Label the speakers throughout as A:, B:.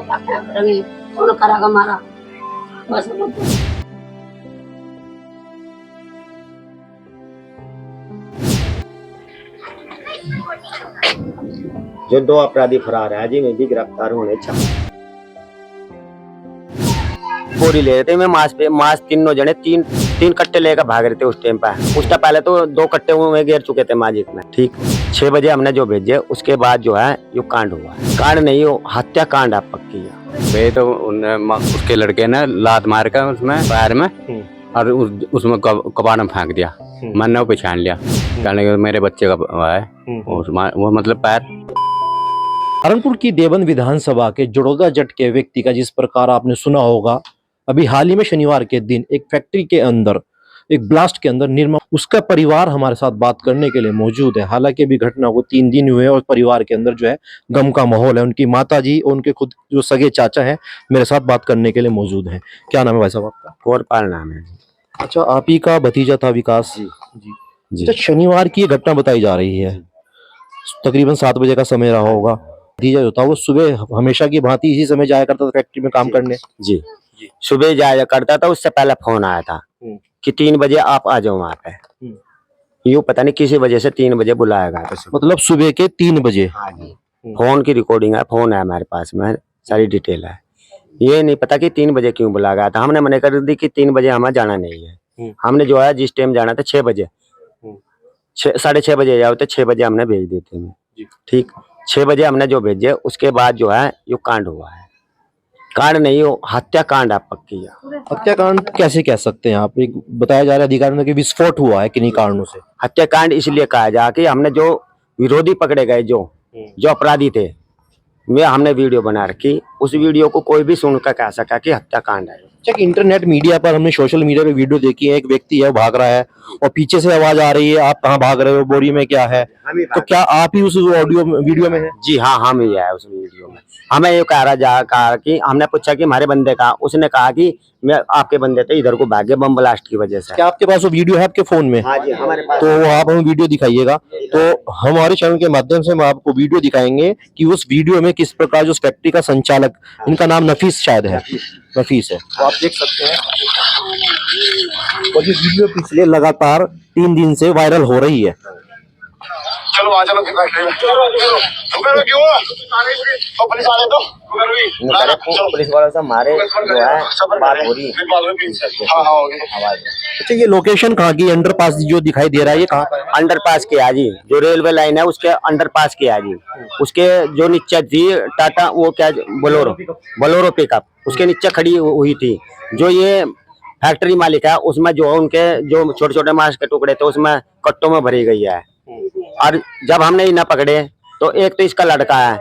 A: क्या क्या करेंगे, कौन करागा हमारा बस।
B: जो दो अपराधी फरार है जी, में भी गिरफ्तार होने चाहिए। बोरी ले रहे थे मैं मांस तीनों जने तीन तीन कट्टे लेकर भाग रहे थे उस टाइम पर। उसका पहले तो 2 कट्टे में गिर चुके थे माजिक में। ठीक 6 बजे हमने जो भेजे, उसके बाद जो है यो कांड हुआ। कांड नहीं, वो हत्या कांड आप पक्की है।
C: वे तो उसके लड़के ने लात मार कर उसमें पैर में और उसमें कबाड़ में फेंक दिया। मैंने वो पहचान लिया, कहने के मेरे बच्चे का है वो, मतलब पैर।
D: सहारनपुर की देवन विधानसभा के जड़ौदा जट के व्यक्ति का जिस प्रकार आपने सुना होगा, अभी हाल ही में शनिवार के दिन एक फैक्ट्री के अंदर एक ब्लास्ट के अंदर निर्मम, उसका परिवार हमारे साथ बात करने के लिए मौजूद है। हालांकि अभी घटना को 3 दिन हुए और परिवार के अंदर जो है गम का माहौल है। उनकी माता जी और उनके खुद जो सगे चाचा हैं मेरे साथ बात करने के लिए मौजूद हैं। क्या नाम है भाई साहब आपका?
B: कोरपाल नाम है।
D: अच्छा, आप ही का भतीजा था विकास जी? जी। अच्छा, शनिवार की ये घटना बताई जा रही है, तकरीबन 7 बजे का समय रहा होगा। भतीजा जो था वो सुबह हमेशा की भांति इसी समय जाया करता था फैक्ट्री में काम करने?
B: जी, सुबह जाया करता था। उससे पहले फोन आया था कि 3 बजे आप आ जाओ वहाँ पे। यूँ पता नहीं किसी वजह से 3 बजे बुलाया गया।
D: मतलब सुबह के 3 बजे?
B: हाँ जी, फोन की रिकॉर्डिंग है, फोन है हमारे पास में, सारी डिटेल है। ये नहीं पता कि 3 बजे क्यों बुलाया गया था। हमने मना कर दी कि 3 बजे हमें जाना नहीं है। हमने जो है जिस टाइम जाना था 6 बजे, 6:30 बजे जाओ तो 6 बजे हमने भेज देते हैं। ठीक 6 बजे हमने जो भेजे, उसके बाद जो है यो कांड हुआ है। कांड नहीं, वो हत्या कांड आप पक्की है।
D: हत्याकांड कैसे कह सकते हैं आप? एक बताया जा रहा है अधिकारियों ने कि विस्फोट हुआ है किन्हीं कारणों से।
B: हत्याकांड इसलिए कहा जा कि हमने जो विरोधी पकड़े गए, जो अपराधी थे, वे हमने वीडियो बना रखी। उस वीडियो को कोई भी सुनकर कह सका कि हत्याकांड है।
D: अच्छा, इंटरनेट मीडिया पर हमने सोशल मीडिया पे वीडियो देखी है, एक व्यक्ति है भाग रहा है और पीछे से आवाज आ रही है, आप कहाँ भाग रहे हो, बोरी में क्या है? तो क्या आप ही उस ऑडियो वीडियो में है?
B: जी हाँ, हम ही है उस वीडियो में। हमें ये कहा कि हमने पूछा कि हमारे बंदे का, उसने कहा कि मैं आपके बंदे थे इधर को भागे बम ब्लास्ट की वजह से।
D: क्या आपके पास वो वीडियो है आपके फोन में?
B: हाँ जी, हमारे पास।
D: तो आप हमें वीडियो दिखाइएगा। तो हमारे चैनल के माध्यम से हम आपको वीडियो दिखाएंगे कि उस वीडियो में किस प्रकार जो फैक्ट्री का संचालक, इनका नाम नफीस शायद है, नफीस है, तो आप देख सकते हैं। और ये वीडियो पिछले लगातार 3 दिन से वायरल हो रही है।
E: चलो आ चलो फैक्ट्री में। क्यों तो पुलिस वाले तो
B: पुलिस वालों से हमारे जो है बात हो रही है।
E: हाँ हाँ होगी।
D: अच्छा, ये लोकेशन कहाँ की? अंडरपास जो दिखाई दे रहा है ये कहाँ का है?
B: अंडरपास के है जी, जो रेलवे लाइन है उसके अंडरपास के है जी। उसके जो नीचे थी टाटा, वो क्या बोलेरो पिकअप, उसके नीचे खड़ी हुई थी। जो ये फैक्ट्री मालिक है, उसमें जो उनके जो छोटे छोटे मांस के टुकड़े थे उसमें कट्टों में भरी गई है। और जब हमने इन्हें पकड़े तो एक तो इसका लड़का है,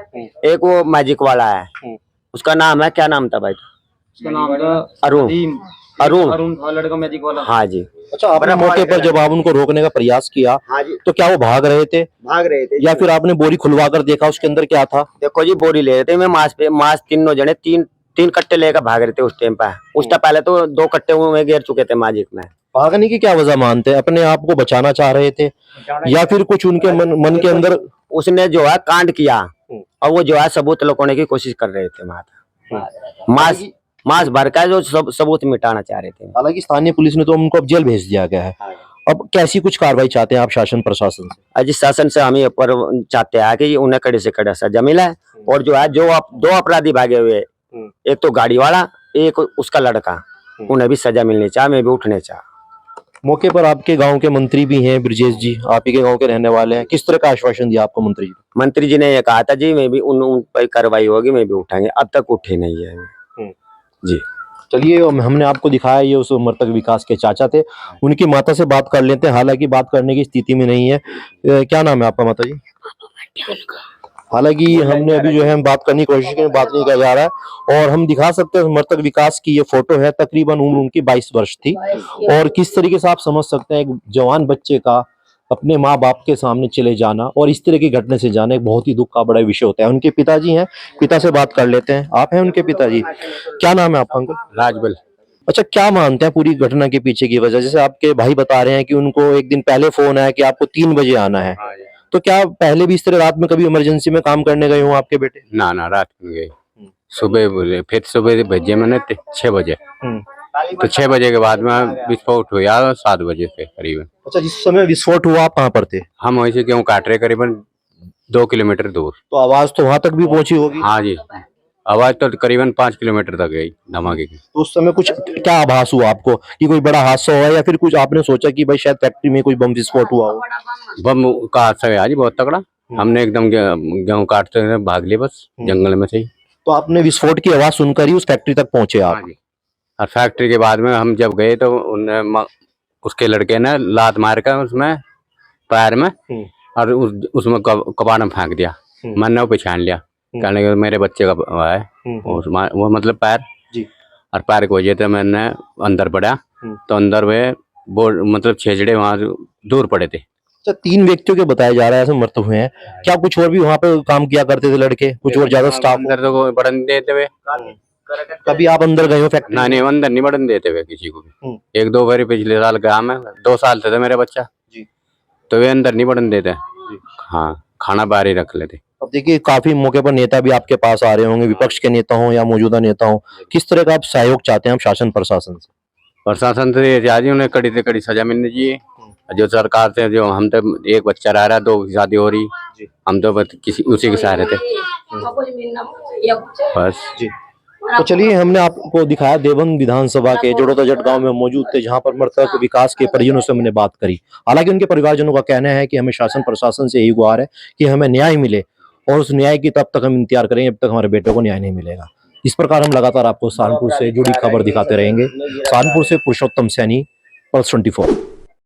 B: एक वो मैजिक वाला है। उसका नाम है, क्या नाम था भाई?
F: उसका नाम था
B: अरुण
F: था लड़का, मैजिक वाला।
B: हाँ जी।
D: अच्छा, आपने मौके पर जब आप उनको रोकने का प्रयास किया,
B: हाँ जी,
D: तो क्या वो भाग रहे थे या फिर आपने बोरी खुलवा कर देखा उसके अंदर क्या था?
B: देखो जी, बोरी ले रहे थे मैं मांस तीनों जने तीन कट्टे लेकर भाग रहे थे उस टाइम पर। उसका पहले तो 2 कट्टे में गिर चुके थे माजिक में।
D: भागने की क्या वजह मानते हैं? अपने आप को बचाना चाह रहे थे या फिर कुछ उनके मन के अंदर?
B: उसने जो है कांड किया और वो जो है सबूत लुकाने की कोशिश कर रहे थे। मांस भर का जो सबूत मिटाना चाह रहे थे।
D: हालांकि स्थानीय पुलिस ने तो उनको अब जेल भेज दिया गया है। अब कैसी कुछ कार्रवाई चाहते हैं आप शासन प्रशासन से?
B: अजी शासन से हम ये पर चाहते हैं कि उन्हें कड़े से कड़ा सजा मिला है। और जो है जो 2 अपराधी भागे हुए, एक तो गाड़ी वाला, एक उसका लड़का, उन्हें भी सजा मिलनी चाहिए, मैं भी उठने चाहिए।
D: मौके पर आपके गांव के मंत्री भी हैं ब्रजेश जी, आप ही के गांव के रहने वाले हैं। किस तरह का आश्वासन दिया आपको मंत्री जी?
B: मंत्री जी ने ये कहा था जी मैं भी उन पर कार्रवाई होगी, मैं भी उठाएंगे। अब तक उठे नहीं है जी।
D: चलिए, हमने आपको दिखाया ये उस मृतक विकास के चाचा थे। उनकी माता से बात कर लेते हैं, हालांकि बात करने की स्थिति में नहीं है। क्या नाम है आपका माता जी? हालांकि हमने अभी जो है बात करने की कोशिश की, बात नहीं किया जा रहा है। और हम दिखा सकते हैं मृतक विकास की ये फोटो है, तकरीबन उम्र उनकी 22 वर्ष थी। और किस तरीके से आप समझ सकते हैं एक जवान बच्चे का अपने माँ बाप के सामने चले जाना और इस तरह की घटना से जाना एक बहुत ही दुख का बड़ा विषय होता है। उनके पिताजी हैं, पिता से बात कर लेते हैं। आप हैं उनके पिताजी? क्या नाम है आपका अंकल?
B: राजबल।
D: अच्छा, क्या मानते हैं पूरी घटना के पीछे की वजह? जैसे आपके भाई बता रहे हैं कि उनको एक दिन पहले फोन आया कि आपको 3 बजे आना है, तो क्या पहले भी इस तरह रात में कभी इमरजेंसी में काम करने गए हो आपके बेटे?
C: ना रात में गए। सुबह बोले, फिर सुबह भेजे मैंने 6 बजे। तो 6 बजे के बाद में विस्फोट हुआ 7 बजे से करीबन।
D: अच्छा, जिस समय विस्फोट हुआ आप कहाँ पर थे?
C: हम वहीं से गेहूँ काट रहे करीबन 2 किलोमीटर दूर।
D: तो आवाज तो वहां तक भी पहुंची होगी।
C: हाँ जी, आवाज तो करीबन 5 किलोमीटर तक गई धमाके की।
D: तो उस समय कुछ क्या आभास हुआ आपको कि कोई बड़ा हादसा हुआ या फिर कुछ आपने सोचा कि भाई शायद फैक्ट्री में कोई बम विस्फोट हुआ हो?
C: बम का हादसा है जी बहुत तगड़ा। हमने एकदम गेहूँ काटते हुए भाग लिए बस जंगल में से ही।
D: तो आपने विस्फोट की आवाज सुनकर ही उस फैक्ट्री तक पहुंचे
C: हाँ
D: आप?
C: जी। और फैक्ट्री के बाद में हम जब गए तो उसके लड़के ने लात मार कर उसमें पैर में और उसमें कबाड़ में फेंक दिया। मैंने वो पहचान लिया, कहने लगे मेरे बच्चे का है वो मतलब पैर
D: जी।
C: और पैर की वजह से मैंने अंदर पड़ा तो अंदर वे बोर्ड मतलब छेजड़े वहां दूर पड़े थे।
D: अच्छा, 3 व्यक्तियों के बताया जा रहा है ऐसे मृत हुए हैं। क्या कुछ और भी वहां पे काम किया करते थे लड़के, कुछ और ज्यादा स्टाफ?
C: अंदर तो कोई बढ़न देते हुए
D: कभी आप अंदर गए हो फैक्ट्री?
C: नहीं, अंदर नहीं बढ़न देते हुए किसी को भी। 1-2 बार पिछले साल गया मैं, 2 साल से था मेरा बच्चा
D: जी।
C: तो वे अंदर नहीं बढ़न देते। हाँ, खाना बाहर ही रख लेते।
D: अब देखिए काफी मौके पर नेता भी आपके पास आ रहे होंगे, विपक्ष के नेता हो या मौजूदा नेता हो, किस तरह का आप सहयोग चाहते हैं आप शासन प्रशासन से?
C: प्रशासन से ये चाहिए उन्हें कड़ी से कड़ी सजा मिलनी चाहिए। जो सरकार से जो हम तो एक बच्चा रह रहा है, 2 की शादी हो रही, हम तो बस किसी उसी के सहारे थे बस
D: जी। तो चलिए, हमने आपको दिखाया देवबंद विधानसभा के जोड़ोदा जट गांव में मौजूद थे, जहां पर मृतक विकास के परिजनों से हमने बात करी। हालांकि उनके परिवारजनों का कहना है कि हमें शासन प्रशासन से यही गुहार है कि हमें न्याय मिले और उस न्याय की तब तक हम इंतजार करेंगे जब तक हमारे बेटों को न्याय नहीं मिलेगा। इस प्रकार हम लगातार आपको सहारनपुर से जुड़ी खबर दिखाते रहेंगे। सहारनपुर से पुरुषोत्तम सैनी, पल्स 24।